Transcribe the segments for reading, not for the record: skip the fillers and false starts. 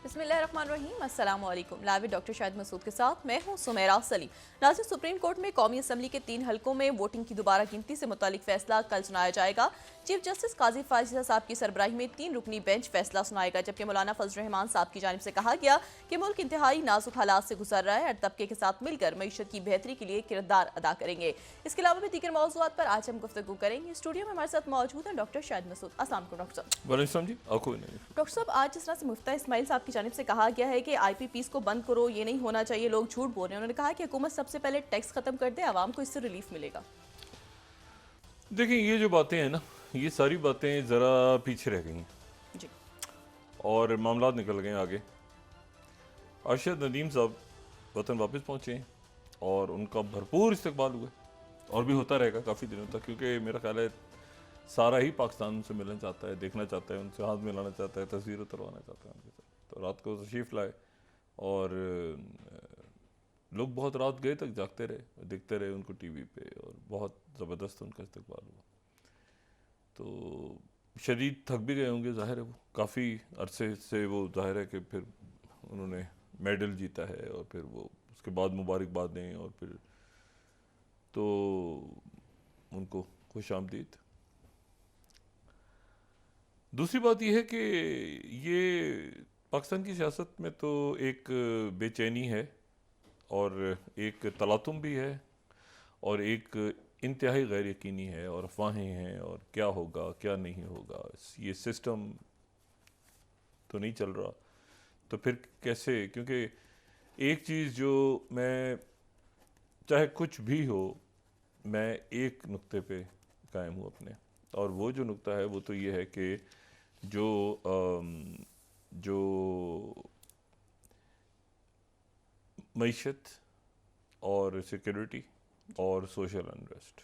बिस्मिल्लाहिर्रहमानिर्रहीम, अस्सलाम वालेकुम। लाइव डॉक्टर शाहिद मसूद के साथ मैं हूं सुमेरा सलीम। नाज़रीन, सुप्रीम कोर्ट में कौमी असम्बली के 3 हलकों में वोटिंग की दोबारा गिनती से मुतालिक फैसला कल सुनाया जाएगा। चीफ जस्टिस काजी फाजिला साहब की सरबराही में 3 रुकनी बेंच फैसला सुनाएगा, जबकि मौलाना फजल रहमान साहब की जानिब से कहा गया कि मुल्क इंतहाई नाजुक हालात से गुजर रहा है और तबके के साथ मिलकर मईशत की बेहतरी के लिए किरदार अदा करेंगे। इसके अलावा भी दीगर मौज़ूआत पर आज हम गुफ्तगू करेंगे। स्टूडियो में हमारे साथ मौजूद हैं डॉक्टर शाहिद मसूद। अस्सलाम वालेकुम डॉक्टर साहब। वालेकुम जी, आपको भी नहीं। डॉक्टर साहब, आज जिस तरह से मुफ्ता इस्माइल साहब की जानिब से कहा गया है कि IPPs को बंद करो, ये नहीं होना चाहिए, लोग झूठ बोल रहे हैं। उन्होंने कहा कि हुकूमत सबसे पहले टैक्स खत्म कर दे, आवाम को इससे रिलीफ मिलेगा। देखिए, ये जो बातें हैं ना, ये सारी बातें ज़रा पीछे रह गई हैं जी और मामला निकल गए आगे। अरशद नदीम साहब वतन वापस पहुँचे हैं और उनका भरपूर इस्तकबाल हुआ और भी होता रहेगा काफ़ी दिनों तक, क्योंकि मेरा ख्याल है सारा ही पाकिस्तान उनसे मिलना चाहता है, देखना चाहता है, उनसे हाथ मिलाना चाहता है, तस्वीर उतरवाना चाहता है उनके साथ। तो रात को तशरीफ़ लाए और लोग बहुत रात गए तक जागते रहे, देखते रहे उनको TV पे, और बहुत ज़बरदस्त उनका इस्तकबाल हुआ। तो शदीद थक भी गए होंगे, ज़ाहिर है, वो काफ़ी अरसे से वो ज़ाहिर है कि फिर उन्होंने मेडल जीता है और फिर वो उसके बाद मुबारकबाद दें और फिर तो उनको खुश आमदीद। दूसरी बात यह है कि ये पाकिस्तान की सियासत में तो एक बेचैनी है और एक तलातुम भी है और एक इंतहाई गैर यकीनी है और अफवाहें हैं और क्या होगा क्या नहीं होगा, ये सिस्टम तो नहीं चल रहा, तो फिर कैसे? क्योंकि एक चीज़ जो मैं, चाहे कुछ भी हो, मैं एक नुक्ते पे कायम हूँ अपने, और वो जो नुक्ता है वो तो ये है कि जो मईशत और सिक्योरिटी और सोशल अनरेस्ट,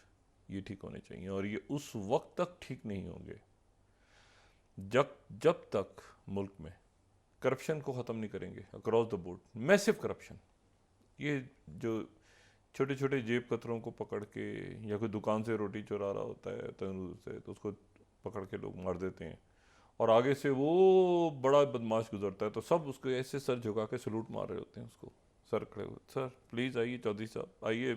ये ठीक होने चाहिए, और ये उस वक्त तक ठीक नहीं होंगे जब तक मुल्क में करप्शन को ख़त्म नहीं करेंगे across the board. Massive corruption, ये जो छोटे छोटे जेब कतरों को पकड़ के, या कोई दुकान से रोटी चुरा रहा होता है तंदूर से, तो उसको पकड़ के लोग मार देते हैं, और आगे से वो बड़ा बदमाश गुजरता है तो सब उसको ऐसे सर झुका के सलूट मार रहे होते हैं उसको, सर खड़े हुए, सर प्लीज़ आइए, चौधरी साहब आइए,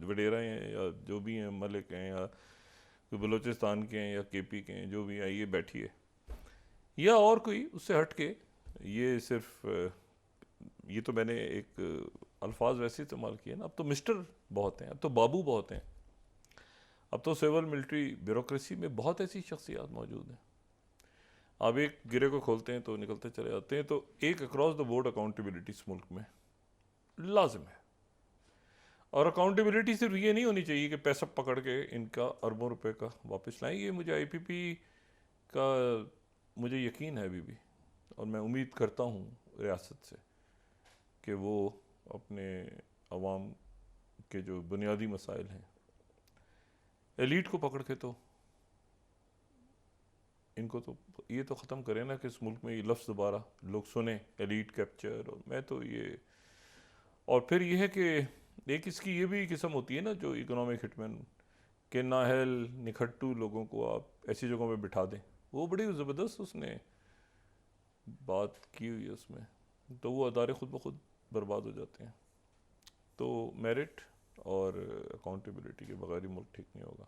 वडेरा हैं या जो भी हैं, मलिक हैं या कोई बलूचिस्तान के हैं या KP के हैं, जो भी आइए बैठिए, या और कोई उससे हट के। ये सिर्फ ये तो मैंने एक अल्फाज वैसे इस्तेमाल किए ना, अब तो मिस्टर बहुत हैं, अब तो बाबू बहुत हैं, अब तो सिविल मिलिट्री ब्यूरोक्रेसी में बहुत ऐसी शख्सियात मौजूद हैं। अब एक गिरे को खोलते हैं तो निकलते चले जाते हैं। तो एक अक्रॉस द बोर्ड अकाउंटेबिलिटी इस मुल्क में लाजिम है, और अकाउंटेबिलिटी सिर्फ ये नहीं होनी चाहिए कि पैसा पकड़ के इनका अरबों रुपए का वापस लाएं। ये मुझे IPP का मुझे यकीन है अभी भी, और मैं उम्मीद करता हूँ रियासत से कि वो अपने अवाम के जो बुनियादी मसाइल हैं, एलीट को पकड़ के, तो इनको तो ये तो ख़त्म करें ना कि इस मुल्क में ये लफ्ज़ दोबारा लोग सुने, एलीट कैप्चर। और मैं तो ये, और फिर ये है कि एक इसकी ये भी किस्म होती है ना, जो इकोनॉमिक हिटमैन के नाहल निखट्टू लोगों को आप ऐसी जगहों पे बिठा दें, वो बड़ी ज़बरदस्त उसने बात की हुई है उसमें, तो वो अदारे खुद ब खुद बर्बाद हो जाते हैं। तो मेरिट और अकाउंटेबिलिटी के बगैर ही मुल्क ठीक नहीं होगा।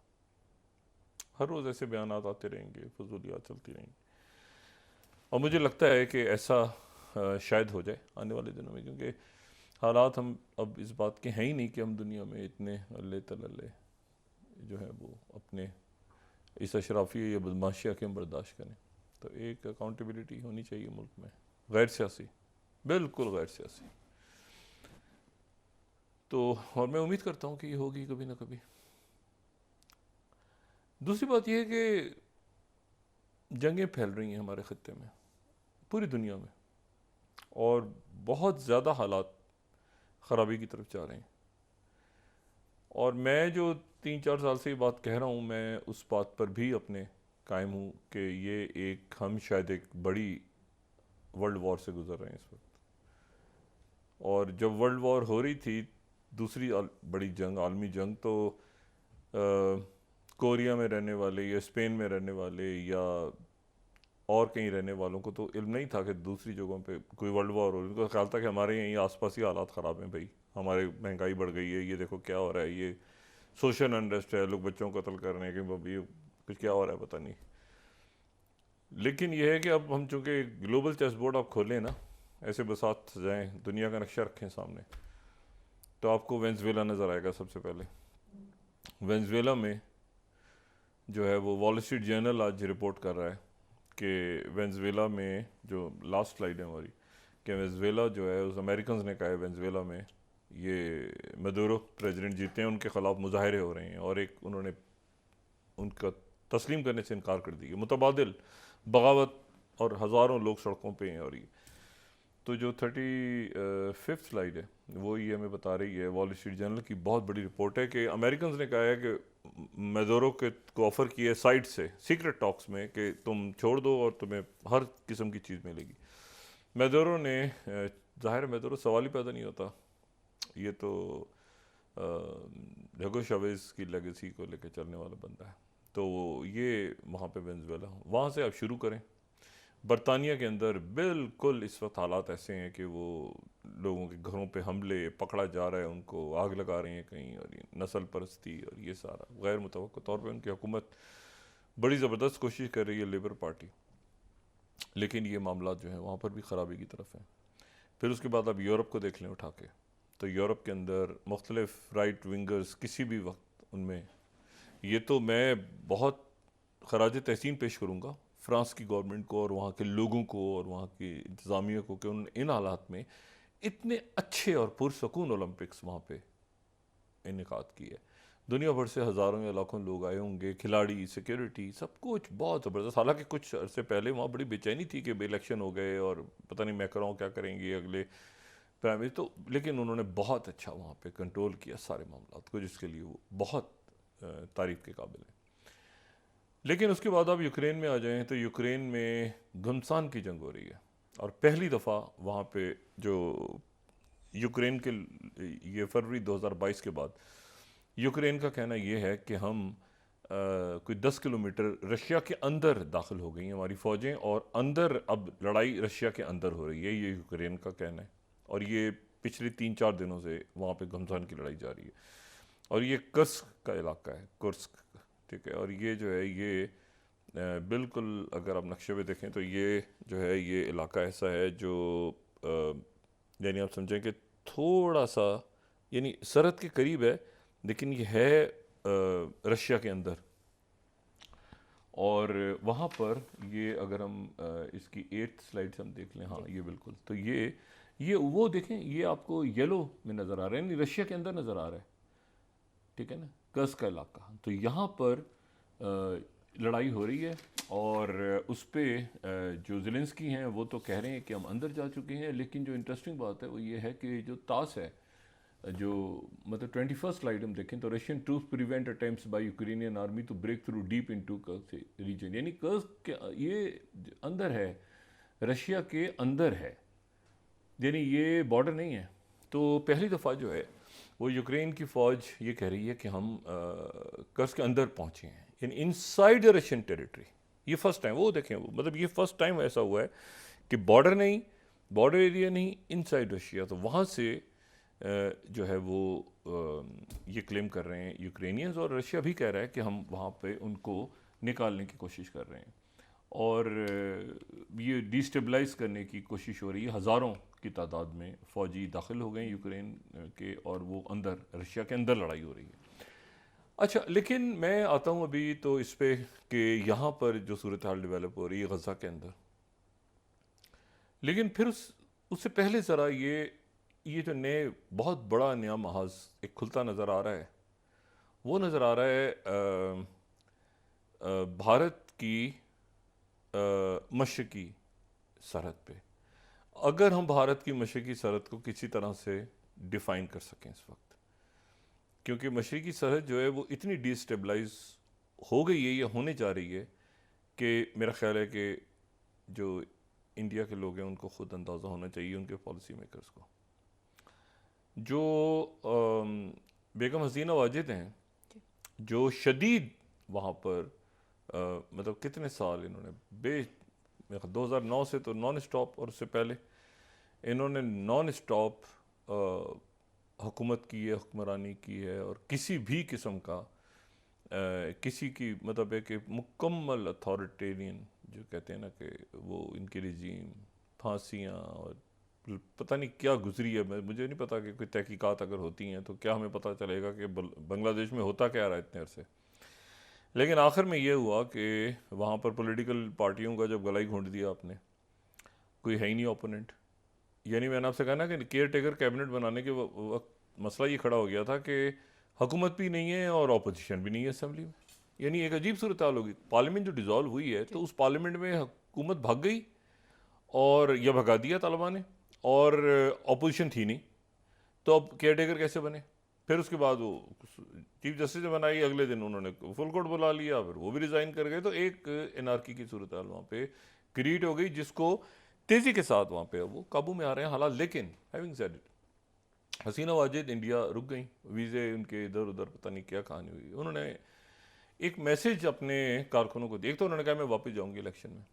हर रोज़ ऐसे बयान आते रहेंगे, फजूलियात चलती रहेंगी, और मुझे लगता है कि ऐसा शायद हो जाए आने वाले दिनों में, क्योंकि हालात हम अब इस बात के हैं ही नहीं कि हम दुनिया में इतने अल्ले तल्ले जो है वो अपने इस अशराफी या बदमाशिया के हम बर्दाश्त करें। तो एक अकाउंटेबिलिटी होनी चाहिए मुल्क में, गैर सियासी, बिल्कुल गैर सियासी। तो और मैं उम्मीद करता हूँ कि ये होगी कभी ना कभी। दूसरी बात यह है कि जंगें फैल रही हैं हमारे ख़त्ते में, पूरी दुनिया में, और बहुत ज़्यादा हालात ख़राबी की तरफ जा रहे हैं। और मैं जो 3-4 साल से ये बात कह रहा हूँ, मैं उस बात पर भी अपने कायम हूँ कि ये एक, हम शायद एक बड़ी वर्ल्ड वॉर से गुज़र रहे हैं इस वक्त। और जब वर्ल्ड वॉर हो रही थी, दूसरी बड़ी जंग, आलमी जंग, तो कोरिया में रहने वाले या स्पेन में रहने वाले या और कहीं रहने वालों को तो इल्म नहीं था कि दूसरी जगहों पे कोई वर्ल्ड वॉर हो रही है। उनको ख्याल था कि हमारे यहीं आसपास ही हालात ख़राब हैं भाई, हमारे महंगाई बढ़ गई है, ये देखो क्या हो रहा है, ये सोशल अनरेस्ट है, लोग बच्चों को कत्ल कर रहे हैं कि भाई कुछ क्या हो रहा है पता नहीं। लेकिन यह है कि अब हम चूंकि ग्लोबल चेस बोर्ड आप खोलें ना, ऐसे बसात सजाएं, दुनिया का नक्शा रखें सामने, तो आपको वेनेजुएला नज़र आएगा सबसे पहले। वेनेजुएला में जो है वो वॉल स्ट्रीट जर्नल आज रिपोर्ट कर रहा है कि वेनेजुएला में जो लास्ट स्लाइड है हमारी, कि वेनेजुएला जो है उस अमेरिकन ने कहा है वेनेजुएला में ये मदुरो प्रेसिडेंट जीते हैं, उनके खिलाफ मुजाहरे हो रहे हैं, और एक उन्होंने उनका तस्लीम करने से इनकार कर दिया, मुतबादिल बगावत, और हज़ारों लोग सड़कों पे हैं। और ये तो जो 35th स्लाइड है वो ये हमें बता रही है, वॉल स्ट्रीट जर्नल की बहुत बड़ी रिपोर्ट है कि अमेरिकन ने कहा है कि मैदोरो के को ऑफ़र किया है साइड से सीक्रेट टॉक्स में कि तुम छोड़ दो और तुम्हें हर किस्म की चीज़ मिलेगी। मैदोरो ने ज़ाहिर मैदोरो सवाल ही पैदा नहीं होता, ये तो ह्यूगो चावेज़ की लेगेसी को लेकर चलने वाला बंदा है, तो ये वहाँ पे वेनेजुएला, वहाँ से आप शुरू करें। बरतानिया के अंदर बिल्कुल इस वक्त हालात ऐसे हैं कि वो लोगों के घरों पे हमले, पकड़ा जा रहा है उनको, आग लगा रहे हैं कहीं, और ये नस्ल परस्ती और ये सारा गैर मुतवक्का तौर पे उनकी हुकूमत बड़ी ज़बरदस्त कोशिश कर रही है, लेबर पार्टी, लेकिन ये मामला जो है वहाँ पर भी ख़राबी की तरफ है। फिर उसके बाद आप यूरोप को देख लें उठा के, तो यूरोप के अंदर मुख्तलिफ राइट विंगर्स किसी भी वक्त उनमें, ये तो मैं बहुत खराज तहसीन पेश करूँगा फ्रांस की गवर्नमेंट को और वहाँ के लोगों को और वहाँ की इंतज़ामिया को कि उन्होंने इन हालात में इतने अच्छे और पुरसकून ओलंपिक्स वहाँ पे इनेकाद की है। दुनिया भर से हज़ारों या लाखों लोग आए होंगे, खिलाड़ी, सिक्योरिटी, सब कुछ बहुत ज़बरदस्त। हालांकि कुछ अरसे पहले वहाँ बड़ी बेचैनी थी कि इलेक्शन हो गए और पता नहीं मैक्रों क्या करेंगे अगले प्राइम मिनिस्टर, तो लेकिन उन्होंने बहुत अच्छा वहाँ पे कंट्रोल किया सारे मामला को, जिसके लिए वो बहुत तारीफ़ के काबिल है। लेकिन उसके बाद आप यूक्रेन में आ जाएं तो यूक्रेन में घमसान की जंग हो रही है, और पहली दफ़ा वहाँ पे जो यूक्रेन के ये फरवरी 2022 के बाद यूक्रेन का कहना ये है कि हम कोई 10 किलोमीटर रशिया के अंदर दाखिल हो गई हैं हमारी फ़ौजें, और अंदर अब लड़ाई रशिया के अंदर हो रही है, ये यूक्रेन का कहना है। और ये पिछले 3-4 दिनों से वहाँ पे घमसान की लड़ाई जारी है, और ये कुर्स्क का इलाका है, कुर्स्क, ठीक है। और ये जो है ये बिल्कुल अगर आप नक्शे पे देखें तो ये जो है ये इलाका ऐसा है जो यानी आप समझें कि थोड़ा सा यानी सरहद के करीब है, लेकिन ये है रशिया के अंदर। और वहाँ पर ये अगर हम इसकी 8th स्लाइड से हम देख लें, हाँ ये बिल्कुल, तो ये वो देखें, ये आपको येलो में नज़र आ रहा है, यानी रशिया के अंदर नज़र आ रहा है, ठीक है ना, कर्स का इलाका। तो यहाँ पर लड़ाई हो रही है, और उस पर जो ज़ेलेंस्की हैं वो तो कह रहे हैं कि हम अंदर जा चुके हैं, लेकिन जो इंटरेस्टिंग बात है वो ये है कि जो तास है, जो मतलब 21st स्लाइड हम देखें तो Russian troops prevent attempts by Ukrainian army to break through deep into Kursk region, यानी कर्स्क के ये अंदर है, रशिया के अंदर है, यानी ये बॉर्डर नहीं है। तो पहली दफ़ा जो है वो यूक्रेन की फ़ौज ये कह रही है कि हम कर्स्क के अंदर पहुँचे हैं, यानी इनसाइड द रशियन टेरिटरी। ये फर्स्ट टाइम, वो देखें, वो मतलब ये फर्स्ट टाइम ऐसा हुआ है कि बॉर्डर नहीं, बॉर्डर एरिया नहीं, इनसाइड रशिया। तो वहाँ से जो है वो ये क्लेम कर रहे हैं यूक्रेनियंस, और रशिया भी कह रहा है कि हम वहाँ पे उनको निकालने की कोशिश कर रहे हैं, और ये डिस्टेबलाइज करने की कोशिश हो रही है। हज़ारों की तादाद में फ़ौजी दाखिल हो गए यूक्रेन के, और वो अंदर रशिया के अंदर लड़ाई हो रही है। अच्छा, लेकिन मैं आता हूँ अभी तो इस पे कि यहाँ पर जो सूरत हाल डेवलप हो रही है गज़ा के अंदर, लेकिन फिर उससे पहले ज़रा ये जो बहुत बड़ा नया महाज एक खुलता नज़र आ रहा है, वो नज़र आ रहा है भारत की मशरकी सरहद पे। अगर हम भारत की मशरकी सरहद को किसी तरह से डिफ़ाइन कर सकें इस वक्त, क्योंकि मशरकी सरहद जो है वो इतनी डिस्टेबलाइज हो गई है या होने जा रही है कि मेरा ख्याल है कि जो इंडिया के लोग हैं उनको खुद अंदाज़ा होना चाहिए, उनके पॉलिसी मेकर्स को। जो बेगम हसीना वाजिद हैं, जो शदीद वहाँ पर मतलब कितने साल इन्होंने 2009 से तो नॉन स्टॉप, और उससे पहले इन्होंने नॉन स्टॉप हुकूमत की है, हुक्मरानी की है, और किसी भी किस्म का किसी की मतलब है कि मुकम्मल अथॉरिटेरियन जो कहते हैं ना कि वो इनकी रिजीम, फांसियाँ और पता नहीं क्या गुजरी है। मुझे नहीं पता कि कोई तहकीकात अगर होती हैं तो क्या हमें पता चलेगा कि बांग्लादेश में होता क्या रहा है इतने अरसे। लेकिन आखिर में ये हुआ कि वहाँ पर पॉलिटिकल पार्टियों का जब गला ही घोंट दिया आपने, कोई है ही नहीं ओपोनेंट। यानी मैंने आपसे कहा ना कि केयर टेकर कैबिनेट बनाने के वक्त मसला ये खड़ा हो गया था कि हुकूमत भी नहीं है और अपोजिशन भी नहीं है असेंबली में। यानी एक अजीब सूरत हाल होगी। पार्लियामेंट जो डिज़ोल्व हुई है तो उस पार्लियामेंट में हुकूमत भाग गई और या भगा दिया तालिबान ने, और अपोजिशन थी नहीं, तो अब केयर टेकर कैसे बने? फिर उसके बाद वो चीफ जस्टिस ने बनाई, अगले दिन उन्होंने फुल कोर्ट बुला लिया, फिर वो भी रिज़ाइन कर गए। तो एक एनार्की की सूरत हाल वहाँ पे क्रिएट हो गई, जिसको तेज़ी के साथ वहाँ पे वो काबू में आ रहे हैं हालात। लेकिन having said it, Hasina Wajid India रुक गई, वीज़े उनके इधर उधर पता नहीं क्या कहानी हुई। उन्होंने एक मैसेज अपने कारकुनों को दिया। एक तो उन्होंने कहा मैं वापस जाऊँगी इलेक्शन में,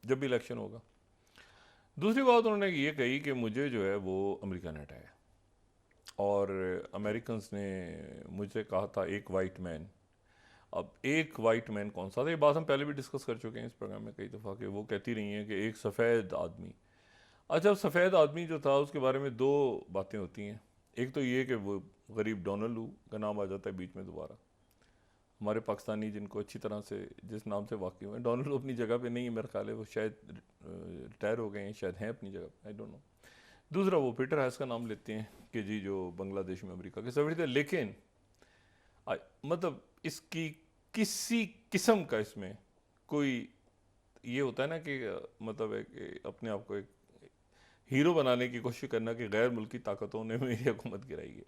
जब भी इलेक्शन होगा। दूसरी बात उन्होंने ये कही कि मुझे जो है वो अमेरिका ने हटाया, और अमेरिकन ने मुझसे कहा था एक वाइट मैन। अब एक वाइट मैन कौन सा था, ये बात हम पहले भी डिस्कस कर चुके हैं इस प्रोग्राम में कई दफ़ा, कि वो कहती रही हैं कि एक सफ़ेद आदमी। अच्छा, सफ़ेद आदमी जो था उसके बारे में दो बातें होती हैं। एक तो ये कि वो गरीब डोनाल्ड लू का नाम आ जाता है बीच में दोबारा। हमारे पाकिस्तानी जिनको अच्छी तरह से जिस नाम से वाकिफ़ हैं, डोनाल्ड लू अपनी जगह पे नहीं है मेरे ख्याल है, वो शायद रिटायर हो गए हैं, शायद हैं अपनी जगह, आई डोंट नो। दूसरा वो पीटर हैस का नाम लेते हैं कि जी जो बांग्लादेश में अमेरिका के सफीर थे। लेकिन मतलब इसकी किसी किस्म का इसमें कोई ये होता है ना कि मतलब है कि अपने आप को एक हीरो बनाने की कोशिश करना कि गैर मुल्की ताकतों ने मेरी हुकूमत गिराई है।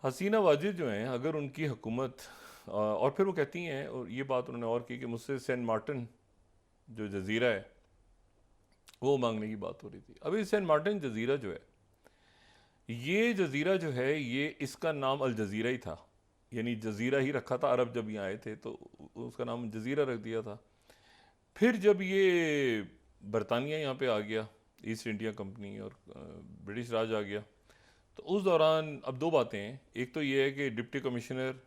हसीना वाजिद जो हैं, अगर उनकी हुकूमत और फिर वो कहती हैं, और ये बात उन्होंने और की कि मुझसे सेंट मार्टिन जो जजीरा है वो मांगने की बात हो रही थी। अभी सेंट मार्टिन जजीरा जो है, ये जजीरा जो है ये इसका नाम अल जजीरा ही था, यानी जजीरा ही रखा था। अरब जब यहाँ आए थे तो उसका नाम जजीरा रख दिया था। फिर जब ये बरतानिया यहाँ पे आ गया, ईस्ट इंडिया कंपनी और ब्रिटिश राज आ गया, तो उस दौरान अब दो बातें हैं। एक तो ये है कि डिप्टी कमिश्नर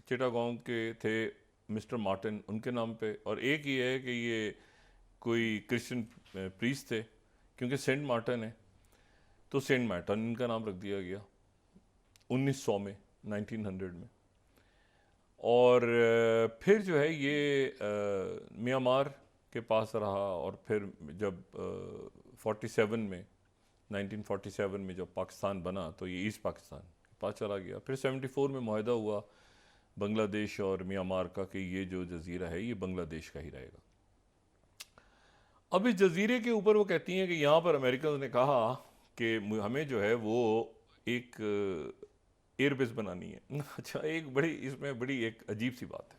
चिटागोंग के थे मिस्टर मार्टिन, उनके नाम पे, और एक ये है कि ये कोई क्रिश्चियन प्रीस्ट थे, क्योंकि सेंट मार्टिन है तो सेंट मार्टिन इनका नाम रख दिया गया 1900 में, 1900 में। और फिर जो है ये म्यांमार के पास रहा, और फिर जब 47 में 1947 में जब पाकिस्तान बना तो ये ईस्ट पाकिस्तान के पास चला गया। फिर 74 में मुआहदा हुआ बांग्लादेश और म्यांमार का कि ये जो जजीरा है ये बांग्लादेश का ही रहेगा। अब इस जजीरे के ऊपर वो कहती हैं कि यहाँ पर अमेरिकन ने कहा कि हमें जो है वो एक एयरबेस बनानी है। अच्छा, एक बड़ी इसमें बड़ी एक अजीब सी बात है।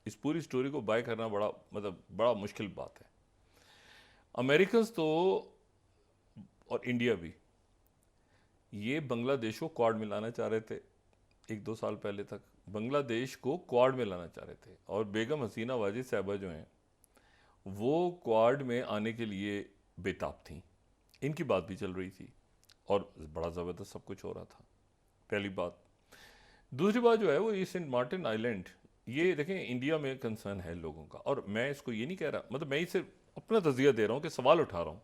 इस पूरी स्टोरी को बाय करना बड़ा मुश्किल बात है। अमेरिकन तो और इंडिया भी ये बांग्लादेश को क्वाड में लाना चाह रहे थे। 1-2 साल पहले तक बांग्लादेश को क्वाड में लाना चाह रहे थे, और बेगम हसीना वाजिद साहबा जो हैं वो क्वाड में आने के लिए बेताब थी। इनकी बात भी चल रही थी और बड़ा ज़बरदस्त सब कुछ हो रहा था, पहली बात। दूसरी बात जो है वो ये सेंट मार्टिन आइलैंड, ये देखें इंडिया में कंसर्न है लोगों का, और मैं इसको ये नहीं कह रहा, मतलब मैं इसे अपना तज़किया दे रहा हूँ कि सवाल उठा रहा हूँ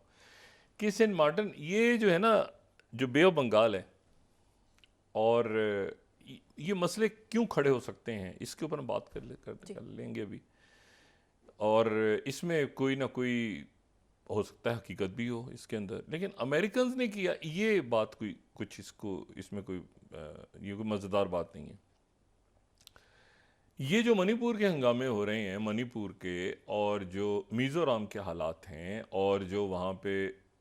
कि सेंट मार्टिन ये जो है ना, जो बे ऑफ बंगाल है, और ये मसले क्यों खड़े हो सकते हैं इसके ऊपर हम बात कर लेंगे अभी। और इसमें कोई ना कोई हो सकता है हकीकत भी हो इसके अंदर, लेकिन अमेरिकन ने किया ये बात कोई कुछ इसमें कोई ये कोई मज़ेदार बात नहीं है। ये जो मणिपुर के हंगामे हो रहे हैं मणिपुर के, और जो मिज़ोरम के हालात हैं, और जो वहाँ पे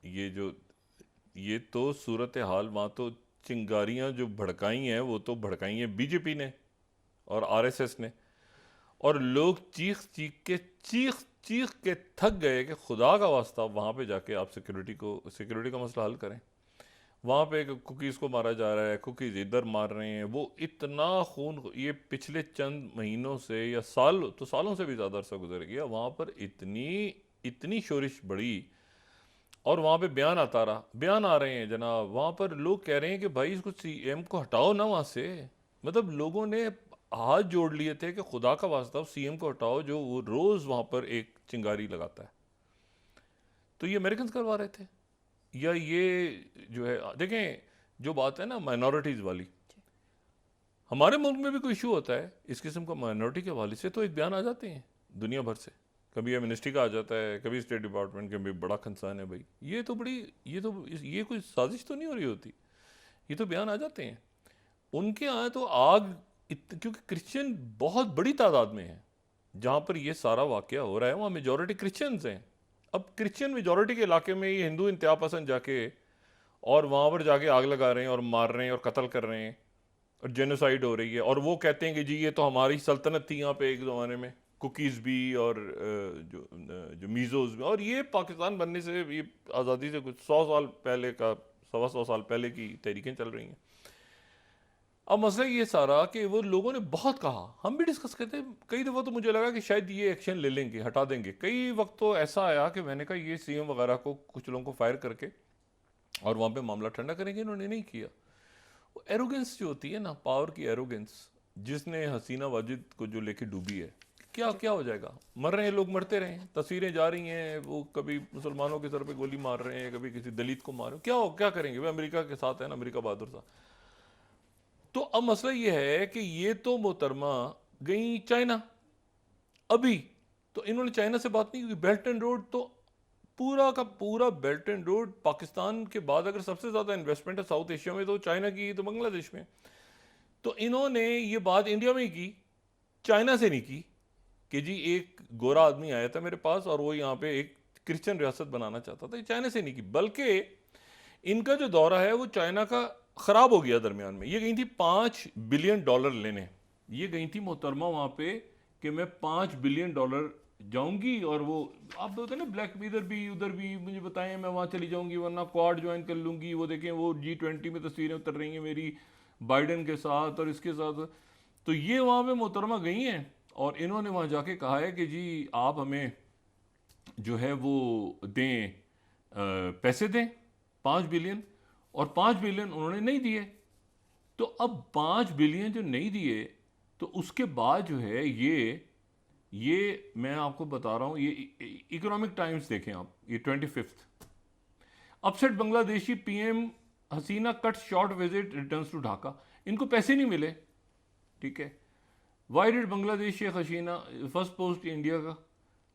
ये तो सूरत हाल वहाँ तो चिंगारियाँ जो भड़काई हैं वो तो भड़काई हैं बीजेपी ने और आरएसएस ने, और लोग चीख चीख के थक गए कि खुदा का वास्ता वहाँ पे जाके आप सिक्योरिटी का मसला हल करें। वहाँ पे कुकीज़ को मारा जा रहा है, कुकीज़ इधर मार रहे हैं, वो इतना खून, ये पिछले चंद महीनों से या सालों से भी ज़्यादा अरसा गुजर गया, वहाँ पर इतनी इतनी शोरिश बढ़ी और वहाँ पे बयान आ रहे हैं जनाब, वहाँ पर लोग कह रहे हैं कि भाई इसको सीएम को हटाओ ना वहाँ से। मतलब लोगों ने हाथ जोड़ लिए थे कि खुदा का वास्ता सीएम को हटाओ जो वो रोज़ वहाँ पर एक चिंगारी लगाता है। तो ये अमेरिकन करवा रहे थे, या ये जो है देखें जो बात है ना माइनॉरिटीज़ वाली, हमारे मुल्क में भी कोई इशू होता है इस किस्म का माइनॉरिटी के हवाले से तो एक बयान आ जाते हैं दुनिया भर से। कभी ये मिनिस्ट्री का आ जाता है, कभी स्टेट डिपार्टमेंट के भी बड़ा कंसर्न है भाई, ये तो बड़ी ये कोई साजिश तो नहीं हो रही होती, ये तो बयान आ जाते हैं। उनके यहाँ तो क्योंकि क्रिश्चियन बहुत बड़ी तादाद में है जहाँ पर ये सारा वाक़या हो रहा है, वहाँ मेजॉरिटी क्रिश्चियंस हैं। अब क्रिश्चियन मेजॉरिटी के इलाके में ये हिंदू इंतहा पसंद जाके और वहाँ पर जाके आग लगा रहे हैं और मार रहे हैं और कत्ल कर रहे हैं और जेनोसाइड हो रही है, और वो कहते हैं कि जी ये तो हमारी सल्तनत थी यहाँ पे एक ज़माने में, कुकीज़ भी और जो मीज़ोज़ भी, और ये पाकिस्तान बनने से, ये आज़ादी से कुछ 100 साल पहले का, 125 साल पहले की तहरीकें चल रही हैं। अब मसला ये सारा कि वो लोगों ने बहुत कहा, हम भी डिस्कस करते, कई दफ़ा तो मुझे लगा कि शायद ये एक्शन ले लेंगे, हटा देंगे। कई वक्त तो ऐसा आया कि मैंने कहा ये सीएम वगैरह को कुछ लोगों को फायर करके और वहाँ पे मामला ठंडा करेंगे, इन्होंने नहीं किया। वो एरोगेंस जो होती है ना, पावर की एरोगेंस, जिसने हसीना वाजिद को जो लेके डूबी है, क्या क्या हो जाएगा, मर रहे हैं लोग, मरते रहे, तस्वीरें जा रही हैं, वो कभी मुसलमानों के सर पे गोली मार रहे हैं, कभी किसी दलित को मार रहे हैं, क्या करेंगे, वे अमेरिका के साथ है ना, अमेरिका बहादुर था। तो अब मसला ये है कि ये तो मोहतरमा गई चाइना, अभी तो इन्होंने चाइना से बात नहीं की। बेल्ट एंड रोड तो पूरा का पूरा बेल्ट एंड रोड, पाकिस्तान के बाद अगर सबसे ज़्यादा इन्वेस्टमेंट है साउथ एशिया में तो चाइना की, तो बांग्लादेश में। तो इन्होंने ये बात इंडिया में ही की, चाइना से नहीं की कि जी एक गोरा आदमी आया था मेरे पास और वो यहाँ पे एक क्रिश्चियन रियासत बनाना चाहता था, चाइना से नहीं की। बल्कि इनका जो दौरा है वो चाइना का ख़राब हो गया दरमियान में। ये गई थी $5 बिलियन लेने, ये गई थी मोहतरमा वहाँ पे कि मैं $5 बिलियन जाऊंगी, और वो आप बोलते हैं ना ब्लैक, इधर भी उधर भी मुझे बताएं, मैं वहाँ चली जाऊंगी, वरना क्वाड ज्वाइन कर लूंगी। वो देखें वो G20 में तस्वीरें उतर रही हैं मेरी बाइडन के साथ और इसके साथ। तो ये वहाँ पे मोहतरमा गई हैं और इन्होंने वहाँ जाके कहा है कि जी आप हमें जो है वो दें, पैसे दें 5 बिलियन, और 5 बिलियन उन्होंने नहीं दिए। तो अब 5 बिलियन जो नहीं दिए, तो उसके बाद जो है ये मैं आपको बता रहा हूँ, ये इकोनॉमिक टाइम्स देखें आप, ये 25 upset Bangladeshi PM Hasina cut short visit returns to Dhaka, इनको पैसे नहीं मिले, ठीक है। Why did Bangladesh Sheikh Hasina, first post India का,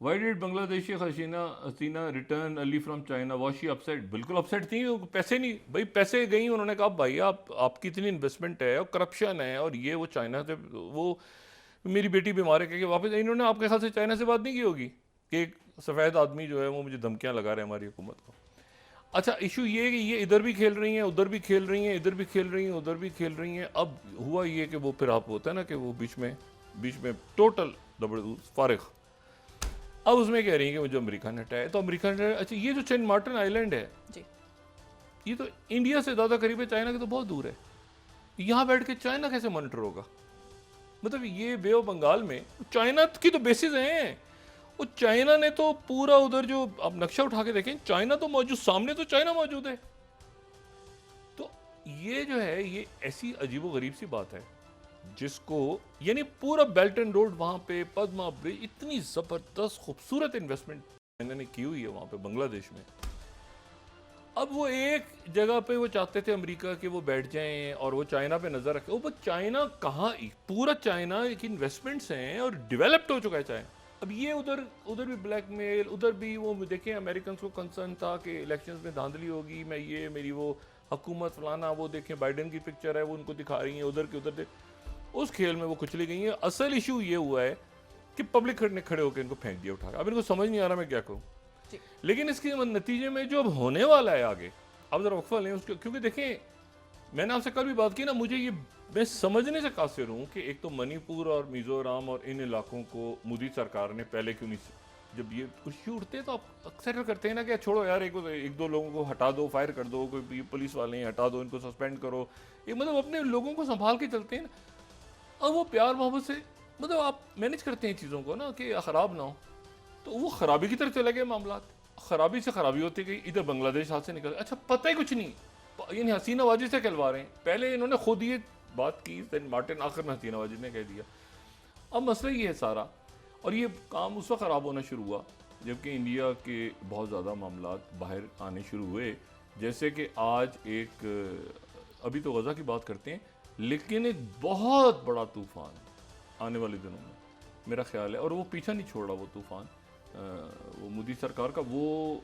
why did Bangladesh Sheikh Hasina return early from China, was she upset, बिल्कुल अपसेट थी, पैसे नहीं भाई, पैसे गई, उन्होंने कहा भाई आपकी इतनी इन्वेस्टमेंट है और करप्शन है और ये वो चाइना से, वो मेरी बेटी बीमार है कह के वापस। इन्होंने आपके ख्याल से चाइना से बात नहीं की होगी कि एक सफ़ेद आदमी जो है वो मुझे धमकियां लगा रहे हैं हमारी हुकूमत को। अच्छा, इशू ये है कि ये इधर भी खेल रही हैं, उधर भी खेल रही हैं, इधर भी खेल रही हैं, उधर भी खेल रही हैं। अब हुआ ये कि वो फिर आप होता है ना कि वो बीच में टोटल फारिग। अब उसमें कह रही हैं कि मुझे अमेरिका ने हटाया, तो अमेरिका ने हटाया। अच्छा, ये जो सेंट मार्टिन आइलैंड है जी, ये तो इंडिया से ज़्यादा करीब है, चाइना के तो बहुत दूर है। यहाँ बैठ के चाइना कैसे मॉनिटर होगा? मतलब ये बे ऑफ बंगाल में चाइना की तो बेसिस हैं, वो चाइना ने तो पूरा उधर जो आप नक्शा उठा के देखें, चाइना तो मौजूद, सामने तो चाइना मौजूद है। तो ये जो है ये ऐसी अजीबो गरीब सी बात है जिसको, यानी पूरा बेल्ट एंड रोड वहाँ पे, पद्मा ब्रिज, इतनी ज़बरदस्त खूबसूरत इन्वेस्टमेंट चाइना ने की हुई है वहाँ पे बांग्लादेश में। अब वो एक जगह पे वो चाहते थे अमेरिका के वो बैठ जाएं और वो चाइना पे नज़र रखें। वो चाइना कहाँ, पूरा चाइना की इन्वेस्टमेंट्स हैं और डेवलप्ड हो चुका है चाइना। अब ये उधर भी ब्लैकमेल, उधर भी वो देखें अमेरिकन को कंसर्न था कि इलेक्शंस में धांधली होगी, मैं ये मेरी वो हुकूमत फलाना, वो देखें बाइडन की पिक्चर है वो उनको दिखा रही हैं, उधर के उधर उस खेल में वो कुचली गई है। असल इशू ये हुआ है कि पब्लिक ने खड़े होकर इनको फेंक दिया उठा के। अब इनको समझ नहीं आ रहा मैं क्या करूँ, लेकिन इसके नतीजे में जो अब होने वाला है आगे, अब जरा वक्फा लें उसके, क्योंकि देखें मैंने आपसे कल भी बात की ना, मुझे ये मैं समझने से कासिर हूँ कि एक तो मणिपुर और मिजोरम और इन इलाकों को मोदी सरकार ने पहले क्यों नहीं, जब ये कुछ उठते हैं तो आप अक्सर करते हैं ना कि छोड़ो यार, एक दो लोगों को हटा दो, फायर कर दो, कोई पुलिस वाले हैं हटा दो, इनको सस्पेंड करो, ये मतलब अपने लोगों को संभाल के चलते हैं ना। अब वो प्यार मोहब्बत से मतलब आप मैनेज करते हैं चीज़ों को ना कि ख़राब ना हो। तो वो खराबी की तरफ चले गए मामला, खराबी से खराबी होती गई, इधर बांग्लादेश हाथ से निकल, अच्छा पता ही कुछ नहीं, यानी हसीना वाजी से कहलवा रहे हैं। पहले इन्होंने खुद ये बात की, देन मार्टिन आखिर में हसीना वाजी ने कह दिया। अब मसला ये है सारा, और ये काम उस वक्त ख़राब होना शुरू हुआ जबकि इंडिया के बहुत ज़्यादा मामला बाहर आने शुरू हुए। जैसे कि आज एक, अभी तो गज़ा की बात करते हैं, लेकिन एक बहुत बड़ा तूफ़ान आने वाले दिनों में मेरा ख्याल है, और वो पीछा नहीं छोड़ रहा वो तूफ़ान, वो मोदी सरकार का। वो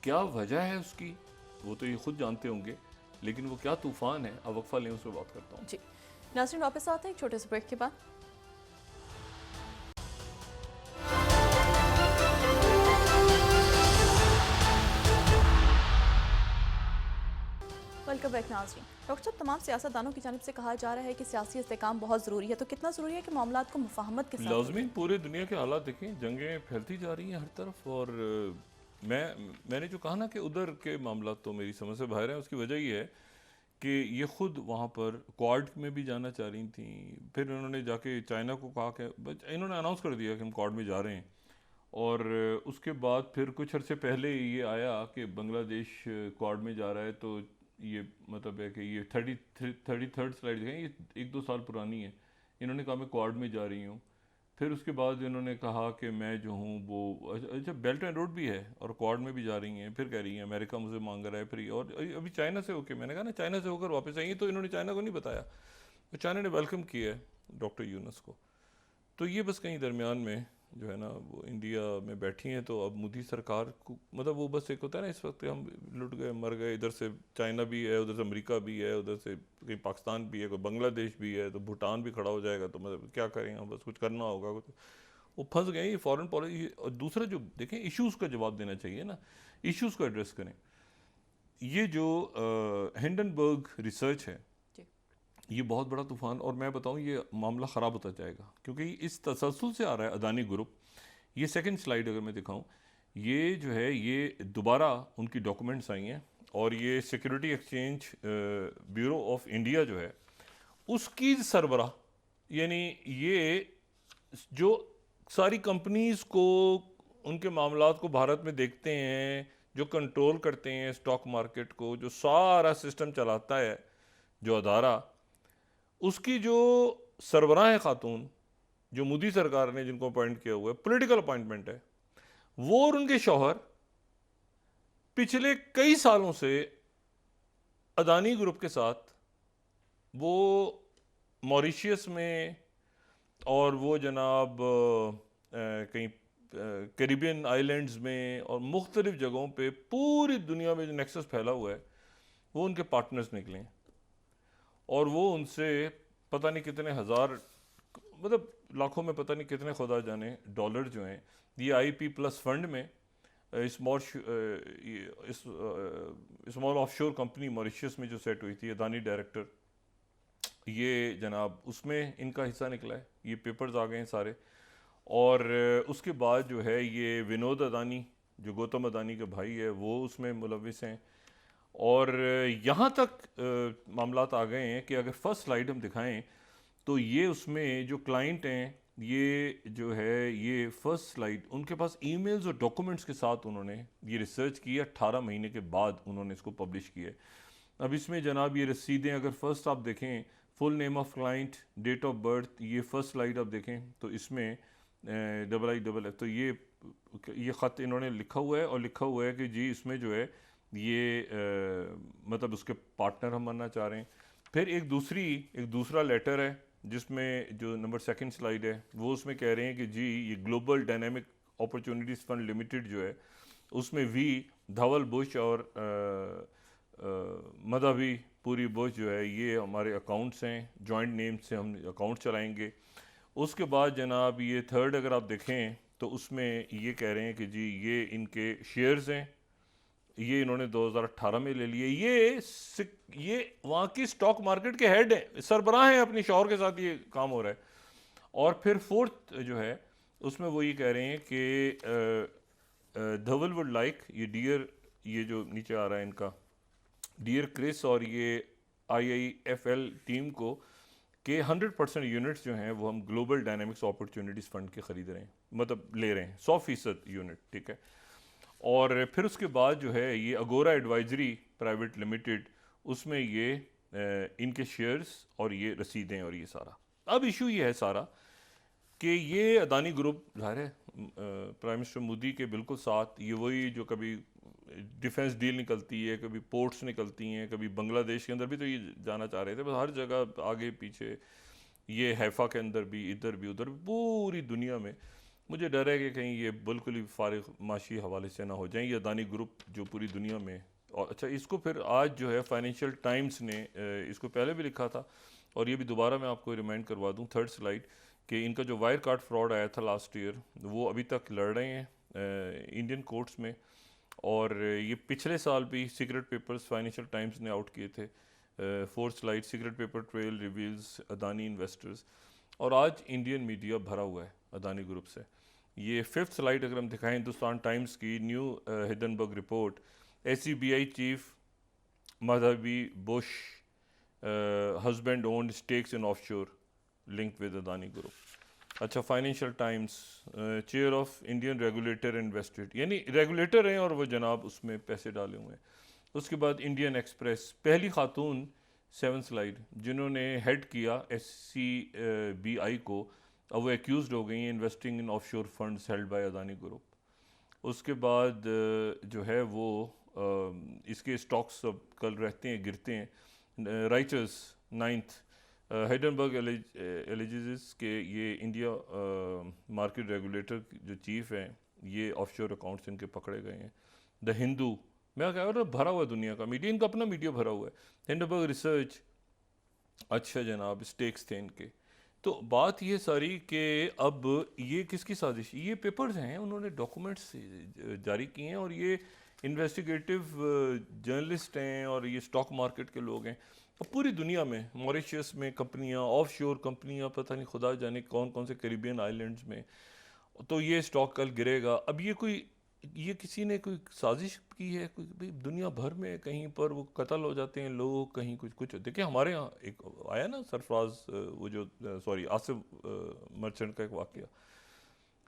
क्या वजह है उसकी, वो तो ये खुद जानते होंगे, लेकिन वो क्या तूफ़ान है, अब वक्फा लें, उस पर बात करता हूँ। जी नाज़रीन, वापस आते हैं एक छोटे से ब्रेक के बाद। वेलकम बैक नाज़रीन। डॉक्टर साहब, तमाम सियासतदानों की जानिब से कहा जा रहा है कि सियासी इस्तेकाम बहुत ज़रूरी है, तो कितना ज़रूरी है कि मामलात को मुफाहमत के साथ लाजमीन पूरे दुनिया के हालात देखें, जंगें फैलती जा रही हैं हर तरफ, और मैंने जो कहा ना कि उधर के मामला तो मेरी समझ से बाहर हैं, उसकी वजह ये है कि ये खुद वहाँ पर क्वाड में भी जाना चाह रही थी, फिर उन्होंने जाके चाइना को कहा कि इन्होंने अनाउंस कर दिया कि हम क्वाड में जा रहे हैं, और उसके बाद फिर कुछ अर्से पहले ये आया कि बांग्लादेश क्वाड में जा रहा है। तो ये मतलब है कि ये 33rd स्लाइड देखें, ये 1-2 साल पुरानी है। इन्होंने कहा मैं क्वाड में जा रही हूँ, फिर उसके बाद इन्होंने कहा कि मैं जो हूँ वो, अच्छा बेल्ट एंड रोड भी है और क्वाड में भी जा रही हैं, फिर कह रही हैं अमेरिका मुझे मांग रहा है, फिर और अभी चाइना से होके, मैंने कहा ना चाइना से होकर वापस आई हैं, तो इन्होंने चाइना को नहीं बताया, तो चाइना ने वेलकम किया है डॉक्टर यूनुस को। तो ये बस कहीं दरमियान में जो है ना वो इंडिया में बैठी हैं, तो अब मोदी सरकार को मतलब वो बस एक होता है ना, इस वक्त हम लुट गए मर गए, इधर से चाइना भी है, उधर से अमेरिका भी है, उधर से कहीं पाकिस्तान भी है, कोई बांग्लादेश भी है, तो भूटान भी खड़ा हो जाएगा, तो मतलब क्या करेंगे हम, बस कुछ करना होगा कुछ, वो फंस गए ये फॉरेन पॉलिसी। और दूसरा जो देखें, इश्यूज़ का जवाब देना चाहिए ना, इश्यूज़ को एड्रेस करें। ये जो हिंडनबर्ग रिसर्च है, ये बहुत बड़ा तूफ़ान, और मैं बताऊं ये मामला ख़राब होता जाएगा क्योंकि इस तसलसल से आ रहा है अदानी ग्रुप। ये सेकंड स्लाइड अगर मैं दिखाऊं, ये जो है ये दोबारा उनकी डॉक्यूमेंट्स आई हैं, और ये security exchange bureau of India जो है उसकी सरबराह, यानी ये जो सारी कंपनीज को, उनके मामलात को भारत में देखते हैं, जो कंट्रोल करते हैं स्टॉक मार्केट को, जो सारा सिस्टम चलाता है, जो अदारा, उसकी जो सरबराह है खातून, जो मोदी सरकार ने जिनको अपॉइंट किया हुआ है, पॉलिटिकल अपॉइंटमेंट है, वो और उनके शौहर पिछले कई सालों से अदानी ग्रुप के साथ वो मॉरिशियस में, और वो जनाब कहीं कैरिबियन आइलैंड्स में और मुख्तलिफ जगहों पे पूरी दुनिया में जो नेक्सस फैला हुआ है, वो उनके पार्टनर्स निकले हैं, और वो उनसे पता नहीं कितने हज़ार, मतलब लाखों में पता नहीं कितने खुदा जाने डॉलर जो हैं, ये IP+ फंड में स्मॉल ऑफशोर कंपनी मॉरिशस में जो सेट हुई थी, अदानी डायरेक्टर, ये जनाब उसमें इनका हिस्सा निकला है, ये पेपर्स आ गए हैं सारे। और उसके बाद जो है ये विनोद अदानी, जो गौतम अदानी के भाई है, वो उसमें मुलविस हैं। और यहाँ तक मामलात आ गए हैं कि अगर फर्स्ट स्लाइड हम दिखाएं, तो ये उसमें जो क्लाइंट हैं, ये जो है ये फर्स्ट स्लाइड, उनके पास ईमेल्स और डॉक्यूमेंट्स के साथ उन्होंने ये रिसर्च की है, 18 महीने के बाद उन्होंने इसको पब्लिश किया है। अब इसमें जनाब ये रसीदें, अगर फर्स्ट आप देखें, full name of client, date of birth, ये फर्स्ट स्लाइड आप देखें तो इसमें IIF, तो ये ख़त इन्होंने लिखा हुआ है, और लिखा हुआ है कि जी इसमें जो है ये मतलब उसके पार्टनर हम बनना चाह रहे हैं। फिर एक दूसरा लेटर है जिसमें जो नंबर सेकंड स्लाइड है, वो उसमें कह रहे हैं कि जी ये global dynamic opportunities fund limited जो है, उसमें वी धवल बुश और मदावी पूरी बुश जो है, ये हमारे अकाउंट्स हैं, जॉइंट नेम से हम अकाउंट चलाएंगे। उसके बाद जनाब ये थर्ड अगर आप देखें तो उसमें ये कह रहे हैं कि जी ये इनके शेयर्स हैं, ये इन्होंने 2018 में ले लिए, ये वहाँ की स्टॉक मार्केट के हेड हैं, सरबराह हैं, अपनी शौहर के साथ ये काम हो रहा है। और फिर फोर्थ जो है उसमें वो ये कह रहे हैं कि धवल वुड लाइक, ये डियर, ये जो नीचे आ रहा है इनका, डियर क्रिस, और ये IIFL टीम को कि 100% यूनिट्स जो हैं वो हम ग्लोबल डायनामिक्स अपॉर्चुनिटीज़ फंड के ख़रीद रहे हैं, मतलब ले रहे हैं 100% यूनिट, ठीक है। और फिर उसके बाद जो है ये अगोरा एडवाइजरी प्राइवेट लिमिटेड, उसमें ये इनके शेयर्स और ये रसीदें और ये सारा। अब इशू ये है सारा कि ये अदानी ग्रुप ज़ाहिर है प्राइम मिनिस्टर मोदी के बिल्कुल साथ, ये वही जो कभी डिफेंस डील निकलती है, कभी पोर्ट्स निकलती हैं, कभी बांग्लादेश के अंदर भी तो ये जाना चाह रहे थे, बस हर जगह आगे पीछे, ये हैफा के अंदर भी, इधर भी उधर भी, पूरी दुनिया में। मुझे डर है कि कहीं ये बिल्कुल ही फारिग माशी हवाले से ना हो जाए ये अदानी ग्रुप जो पूरी दुनिया में। और अच्छा, इसको फिर आज जो है फाइनेंशियल टाइम्स ने इसको पहले भी लिखा था और ये भी दोबारा मैं आपको रिमाइंड करवा दूं, थर्ड स्लाइड, कि इनका जो वायर कार्ड फ्रॉड आया था लास्ट ईयर, वो अभी तक लड़ रहे हैं इंडियन कोर्ट्स में। और ये पिछले साल भी सीक्रेट पेपर्स फाइनेंशियल टाइम्स ने आउट किए थे। Fourth slide, secret paper trail reveals Adani investors. और आज इंडियन मीडिया भरा हुआ है अदानी ग्रुप से। ये फिफ्थ स्लाइड अगर हम दिखाएं, हिंदुस्तान टाइम्स की new Hindenburg report, SCBI chief Madhavi Buch husband owned stakes in offshore linked with Adani group. अच्छा, financial Times, chair of Indian regulator invested, यानी रेगुलेटर हैं और वो जनाब उसमें पैसे डाले हुए हैं। उसके बाद इंडियन एक्सप्रेस, पहली खातून, 7 स्लाइड, जिन्होंने हेड किया SCBI को, अब वो एक्यूज हो गई हैं investing in offshore funds held by Adani group. उसके बाद जो है वो इसके स्टॉक्स अब कल रहते हैं, गिरते हैं। राइटर्स 9th, हिडनबर्ग एलिजिस के ये इंडिया मार्केट रेगुलेटर जो चीफ हैं, ये ऑफशोर अकाउंट्स इनके पकड़े गए हैं। द हिंदू, मैं कह रहा हूँ भरा हुआ है दुनिया का मीडिया, इनका अपना मीडिया भरा हुआ है। हिंडनबर्ग रिसर्च, अच्छा जनाब, स्टेक्स थे इनके। तो बात ये सारी कि अब ये किसकी साजिश, ये पेपर्स हैं, उन्होंने डॉक्यूमेंट्स जारी किए हैं और ये इन्वेस्टिगेटिव जर्नलिस्ट हैं और ये स्टॉक मार्केट के लोग हैं। अब पूरी दुनिया में, मॉरिशस में कंपनियां, ऑफशोर कंपनियां, पता नहीं खुदा जाने कौन कौन से कैरिबियन आइलैंड्स में, तो ये स्टॉक कल गिरेगा। अब ये किसी ने कोई साजिश की है, कोई भाई दुनिया भर में कहीं पर वो कत्ल हो जाते हैं लोग, कहीं कुछ कुछ। देखिए हमारे यहाँ एक आया ना सरफराज, वो जो सॉरी आसिफ मर्चेंट का एक वाकया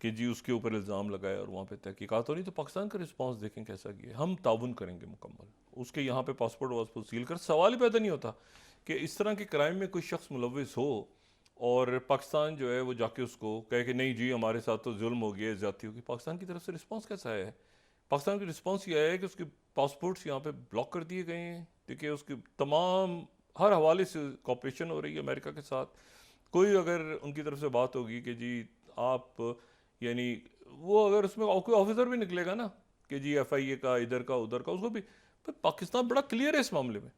कि जी उसके ऊपर इल्ज़ाम लगाया और वहाँ पे तहकीकात हो रही। तो पाकिस्तान का रिस्पांस देखें कैसा किया। हम ताउन करेंगे मुकम्मल, उसके यहाँ पे पासपोर्ट वासपोर्ट सील कर, सवाल ही पैदा नहीं होता कि इस तरह के क्राइम में कोई शख्स मुलविस हो और पाकिस्तान जो है वो जाके उसको कहे कि नहीं जी हमारे साथ तो जुल्म हो गया, ज़्यादती होगी। पाकिस्तान की तरफ से रिस्पांस कैसा है? पाकिस्तान का रिस्पांस ये है कि उसके पासपोर्ट्स यहाँ पे ब्लॉक कर दिए गए हैं। देखिए उसके तमाम हर हवाले से कॉपरेशन हो रही है अमेरिका के साथ। कोई अगर उनकी तरफ से बात होगी कि जी आप, यानी वो अगर उसमें कोई ऑफिसर भी निकलेगा ना कि जी FIA का इधर का उधर का, उसको भी, पर पाकिस्तान बड़ा क्लियर है इस मामले में।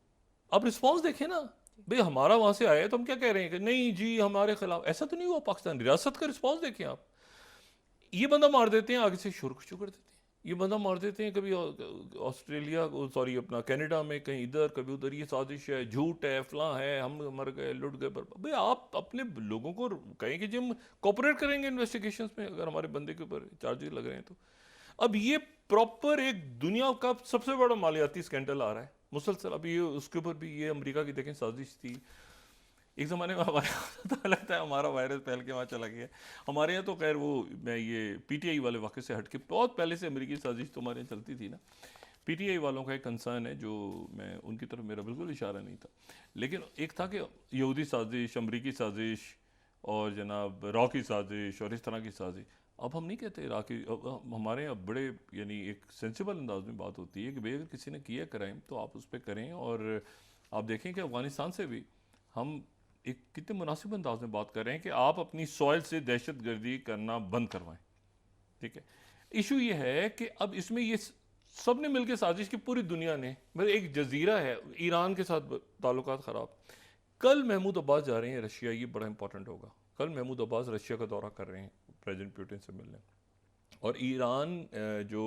आप रिस्पांस देखें ना भाई, हमारा वहाँ से आया तो हम क्या कह रहे हैं कि नहीं जी हमारे खिलाफ, ऐसा तो नहीं हुआ। पाकिस्तान रियासत का रिस्पांस देखें आप। ये बंदा मार देते हैं, आगे से शुरू कर देते हैं, ये बंदा मार देते हैं, कभी ऑस्ट्रेलिया, सॉरी अपना कनाडा में, कहीं इधर कभी उधर, ये साजिश है, झूठ है, फलां है, हम मर गए, लुट गए। भाई आप अपने लोगों को कहें कि जी हम कोऑपरेट करेंगे इन्वेस्टिगेशंस में, अगर हमारे बंदे के ऊपर चार्जेस लग रहे हैं तो। अब ये प्रॉपर एक दुनिया का सबसे बड़ा मालियाती स्कैंडल आ रहा है मुसलसल। अब ये उसके ऊपर भी ये अमेरिका की देखें साजिश थी। एक ज़माने में हमारे यहाँ तो लगता है हमारा वायरस फैल के वहाँ चला गया। हमारे यहाँ तो खैर वो, मैं ये PTI वाले वाक़े से हट के, बहुत पहले से अमेरिकी साजिश तो हमारे यहाँ चलती थी ना। PTI वालों का एक कंसर्न है जो मैं उनकी तरफ, मेरा बिल्कुल इशारा नहीं था, लेकिन एक था कि यहूदी साजिश, अमरीकी साजिश और जनाब रॉ की साजिश और इस तरह की साजिश। अब हम नहीं कहते राकी, हमारे यहाँ बड़े यानी एक सेंसिबल अंदाज में बात होती है कि भाई अगर किसी ने किया क्राइम तो आप उस पर करें। और आप देखें कि अफ़गानिस्तान से भी हम एक कितने मुनासिब अंदाज में बात कर रहे हैं कि आप अपनी सॉइल से दहशत गर्दी करना बंद करवाएं। ठीक है, इशू ये है कि अब इसमें ये सब ने मिलकर साजिश की, पूरी दुनिया ने, मतलब एक जजीरा है, ईरान के साथ ताल्लुकात ख़राब। कल महमूद अब्बास जा रहे हैं रशिया, ये बड़ा इंपॉर्टेंट होगा। कल महमूद अब्बास रशिया का दौरा कर रहे हैं प्रेसिडेंट पुतिन से मिलने। और ईरान जो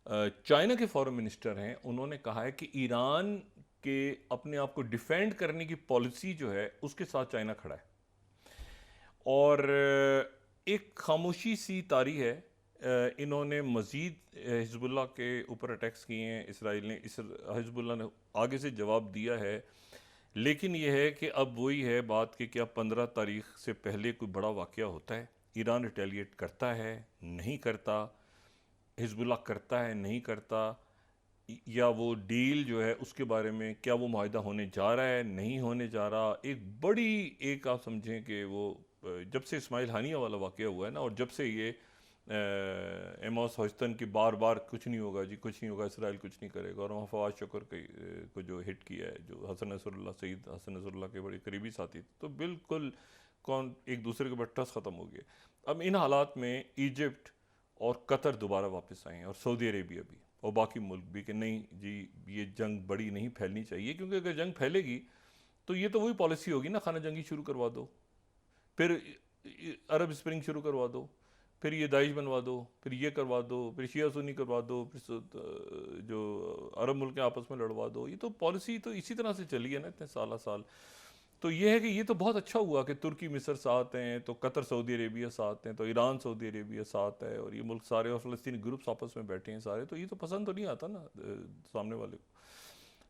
चाइना के फॉरेन मिनिस्टर हैं, उन्होंने कहा है कि ईरान के अपने आप को डिफेंड करने की पॉलिसी जो है उसके साथ चाइना खड़ा है। और एक खामोशी सी तारी है, इन्होंने मज़ीद हिजबुल्लाह के ऊपर अटैक्स किए हैं इसराइल ने। इस हिजबुल्लाह ने आगे से जवाब दिया है, लेकिन यह है कि अब वही है बात कि क्या 15 तारीख से पहले कोई बड़ा वाक़या होता है, ईरान रिटेलिएट करता है, नहीं करता, हिजबुल्लाह करता है, नहीं करता, या वो डील जो है उसके बारे में क्या वो मुआहिदा होने जा रहा है, नहीं होने जा रहा। एक बड़ी, एक आप समझें कि वो जब से इस्माइल हानिया वाला वाक़या हुआ है ना, और जब से ये एमोस हॉस्टन की बार बार कुछ नहीं होगा जी, कुछ नहीं होगा, इसराइल कुछ नहीं करेगा, और वहाँ फवाद शुक्र को जो हिट किया है, जो Hassan Nasrallah, Sayyed Hassan Nasrallah के बड़े करीबी साथी थे, तो बिल्कुल कौन एक दूसरे के ऊपर ट्रस्ट ख़त्म हो गया। अब इन हालात में इजिप्ट और कतर दोबारा वापस आए हैं, और सऊदी अरेबिया भी, और बाकी मुल्क भी, कि नहीं जी ये जंग बड़ी नहीं फैलनी चाहिए, क्योंकि अगर जंग फैलेगी तो ये तो वही पॉलिसी होगी ना, खाना जंगी शुरू करवा दो, फिर अरब स्प्रिंग शुरू करवा दो, फिर ये दाइश बनवा दो, फिर ये करवा दो, फिर शिया सुन्नी करवा दो, फिर जो अरब मुल्क आपस में लड़वा दो। ये तो पॉलिसी तो इसी तरह से चली है ना इतने साल। तो ये है कि ये तो बहुत अच्छा हुआ कि तुर्की मिस्र साथ हैं, तो कतर सऊदी अरेबिया साथ हैं, तो ईरान सऊदी अरेबिया साथ है, और ये मुल्क सारे और फ़लस्तीनी ग्रुप्स आपस में बैठे हैं सारे। तो ये तो पसंद तो नहीं आता ना सामने वाले को।